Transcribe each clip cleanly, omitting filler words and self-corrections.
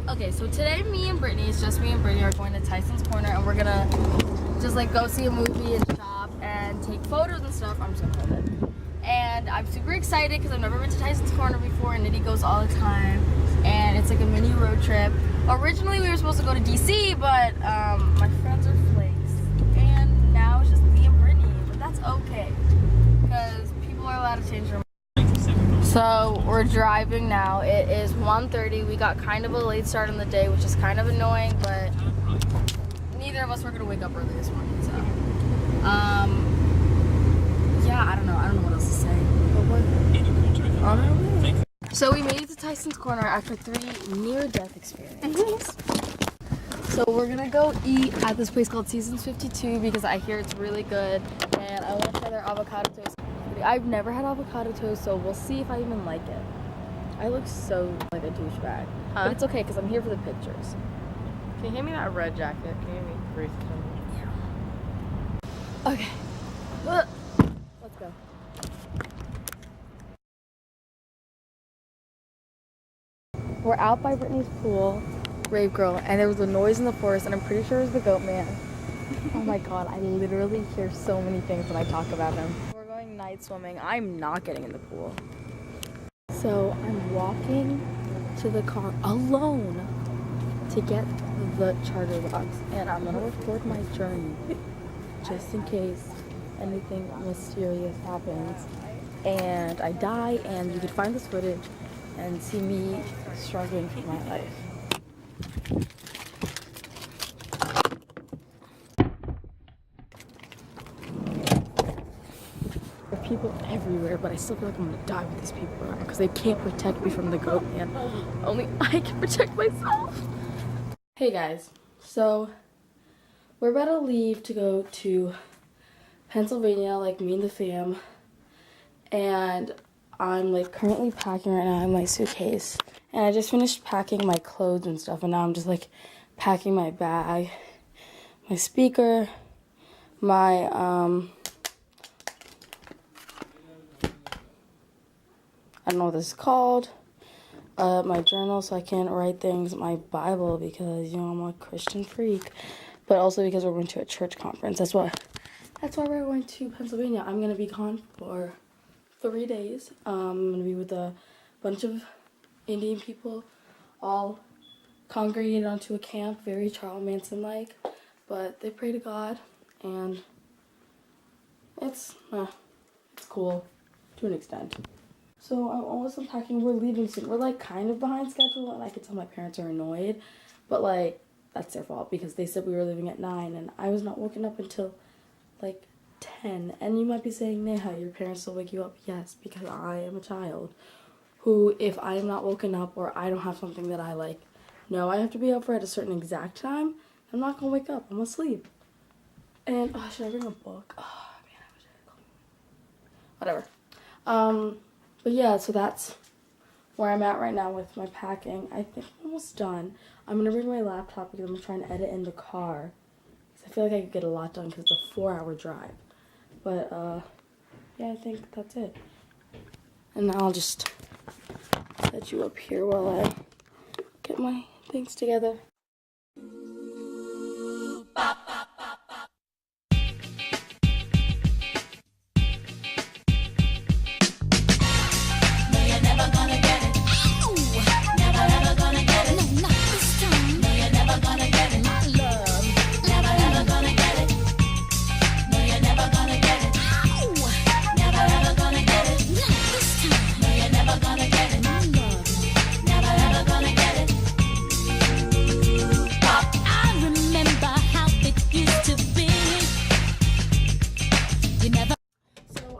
Okay, so today me and Brittany, it's just me and Brittany, are going to Tysons Corner, and we're gonna just like go see a movie and shop and take photos and stuff. I'm just gonna hold it. And I'm super excited because I've never been to Tysons Corner before, and Nitty goes all the time, and it's like a mini road trip. Originally we were supposed to go to DC, but my friends are flakes, and now it's just me and Brittany, but that's okay because people are allowed to change their mind. So we're driving now. It is 1:30. We got kind of a late start on the day, which is kind of annoying, but neither of us were gonna wake up early this morning. So yeah, I don't know what else to say. But we're on our way. So we made it to Tysons Corner after 3 near-death experiences. So we're gonna go eat at this place called Tysons 52 because I hear it's really good, and I want to try their avocado toast. I've never had avocado toast, so we'll see if I even like it. I look so like a douchebag, but it's okay because I'm here for the pictures. Can you hand me that red jacket? Can you hand me Grace? Yeah. Okay. Let's go. We're out by Brittany's pool, Rave Girl, and there was a noise in the forest, and I'm pretty sure it was the goat man. Oh my god, I literally hear so many things when I talk about him. We're going night swimming. I'm not getting in the pool. So I'm walking to the car alone to get the charger box, and I'm gonna record my journey just in case anything mysterious happens and I die, and you can find this footage and see me struggling for my life. There are people everywhere, but I still feel like I'm gonna die with these people around because they can't protect me from the goat man. Only I can protect myself. Hey guys, so we're about to leave to go to Pennsylvania, like me and the fam, and I'm like currently packing right now in my suitcase, and I just finished packing my clothes and stuff, and now I'm just like packing my bag, my speaker, my I don't know what this is called, my journal so I can write things, my Bible because, you know, I'm a Christian freak, but also because we're going to a church conference. That's why we're going to Pennsylvania. I'm going to be gone for 3 days. I'm going to be with a bunch of Indian people, all congregated onto a camp, very Charles Manson-like, but they pray to God, and it's cool to an extent. So I'm almost unpacking. We're leaving soon. We're like kind of behind schedule, and I can tell my parents are annoyed, but like that's their fault because they said we were leaving at 9, and I was not woken up until like 10. And you might be saying, Neha, your parents will wake you up. Yes, because I am a child who, if I am not woken up or I don't have something that I like, no, I have to be up for at a certain exact time, I'm not gonna wake up. I'm gonna sleep. And should I bring a book? Oh man, I wish I had whatever. But yeah, so that's where I'm at right now with my packing. I think I'm almost done. I'm gonna bring my laptop because I'm trying to edit in the car. I feel like I could get a lot done because it's a 4-hour drive. But, yeah, I think that's it. And now I'll just set you up here while I get my things together.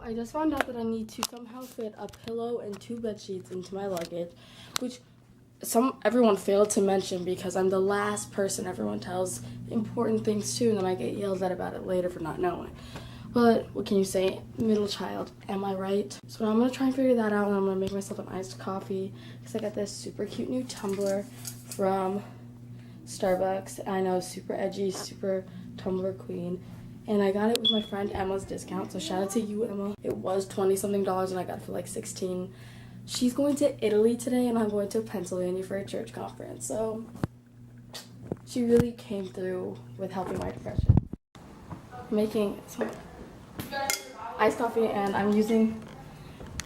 I just found out that I need to somehow fit a pillow and 2 bed sheets into my luggage, which everyone failed to mention because I'm the last person everyone tells important things to, and then I get yelled at about it later for not knowing. But what can you say? Middle child, am I right? So I'm gonna try and figure that out, and I'm gonna make myself an iced coffee because I got this super cute new tumbler from Starbucks. I know, super edgy, super tumbler queen. And I got it with my friend Emma's discount, so shout out to you, Emma. It was $20-something and I got it for like $16. she's going to Italy today, and I'm going to Pennsylvania for a church conference. So she really came through with helping my depression. I'm making some iced coffee, and I'm using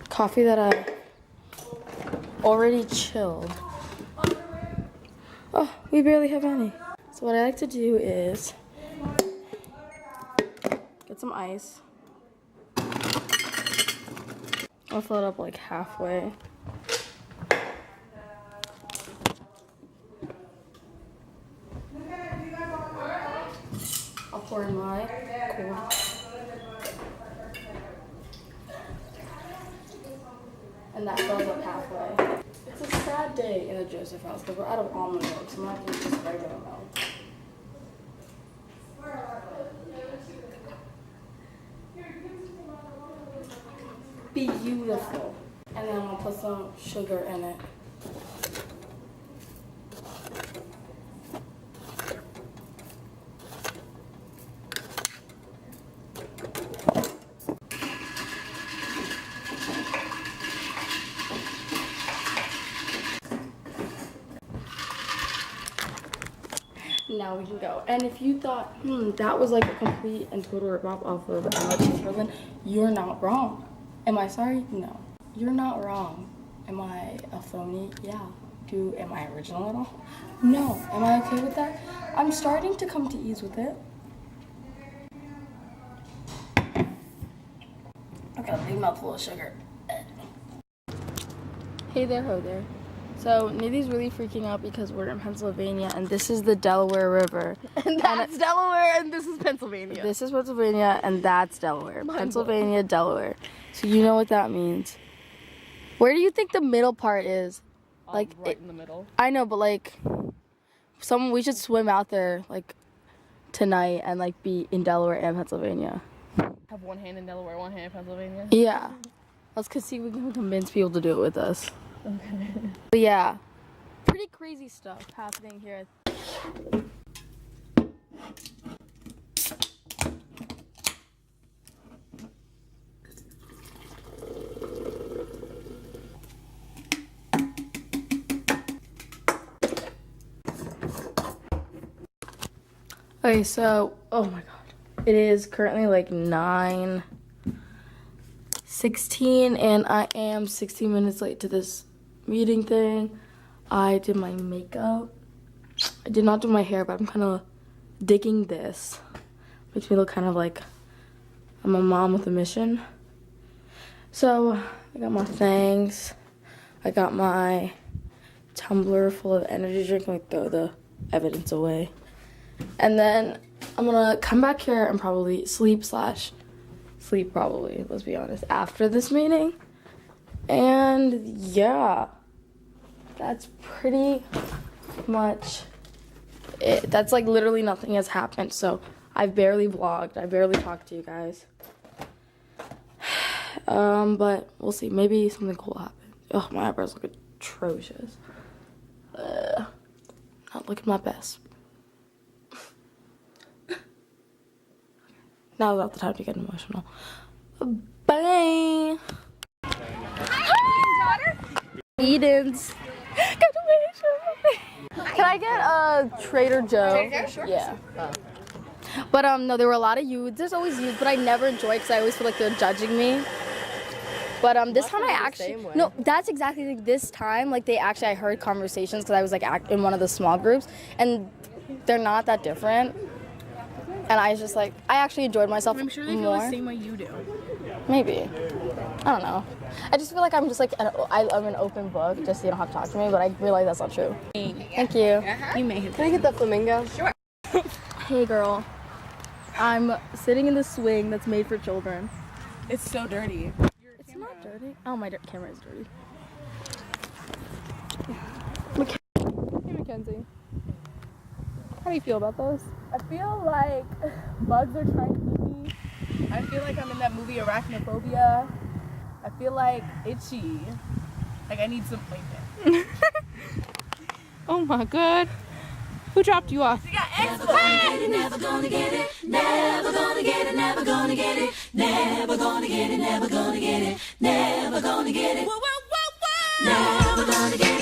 coffee that I already chilled. Oh, we barely have any. So what I like to do is get some ice. I'll fill it up like halfway. I'll pour in my cold. And that fills up halfway. It's a sad day in the Joseph house because we're out of almond milk, so I'm not going to just regular milk. Beautiful. And then I'll put some sugar in it. Now we can go. And if you thought, that was like a complete and total rip-off off of Emma Chamberlain, you're not wrong. Am I sorry? No. You're not wrong. Am I a phony? Yeah. Am I original at all? No. Am I okay with that? I'm starting to come to ease with it. I got a big mouthful of sugar. Hey there, ho there. So, Nidhi's really freaking out because we're in Pennsylvania, and this is the Delaware River. And that's Delaware, and this is Pennsylvania. This is Pennsylvania, and that's Delaware. Pennsylvania, Delaware. So you know what that means. Where do you think the middle part is? Like right in the middle. I know, but like, we should swim out there like tonight and like be in Delaware and Pennsylvania. Have one hand in Delaware, one hand in Pennsylvania. Yeah. Let's see if we can convince people to do it with us. Okay. But yeah, pretty crazy stuff happening here. Okay, so, oh my god. It is currently like 9:16, and I am 16 minutes late to this meeting thing. I did my makeup. I did not do my hair, but I'm kind of digging this. Makes me look kind of like I'm a mom with a mission. So, I got my things. I got my tumbler full of energy drink. Let me throw the evidence away. And then I'm gonna come back here and probably sleep probably, let's be honest, after this meeting. And yeah, that's pretty much it. That's like literally nothing has happened. So I've barely vlogged. I barely talked to you guys. But we'll see. Maybe something cool will happen. Oh, my eyebrows look atrocious. Not looking my best. Now's not the time to get emotional. Bye. Eden's. Can I get a Trader Joe? Trader Joe? Sure. Yeah. Oh. But no, there were a lot of youths. There's always youths, but I never enjoy it because I always feel like they're judging me. But this time I actually that's exactly like this time. Like I heard conversations because I was like in one of the small groups, and they're not that different. And I was just like, I actually enjoyed myself. I'm sure they feel the same way you do. Maybe. I don't know. I just feel like I'm just like I'm an open book, just so you don't have to talk to me. But I realize that's not true. Thank you. You may have. Can I get the flamingo? Sure. Hey, girl. I'm sitting in the swing that's made for children. It's so dirty. It's not dirty. Oh, my camera is dirty. Hey, Mackenzie. How do you feel about those? I feel like bugs are trying to eat me. I feel like I'm in that movie Arachnophobia. I feel like itchy. Like I need some ointment. Oh my god. Who dropped you off? You got eczema. Never gonna get it, never gonna get it, never gonna get it, never gonna get it, never gonna get it, never gonna get it. Whoa, whoa, whoa, whoa. Never gonna get it.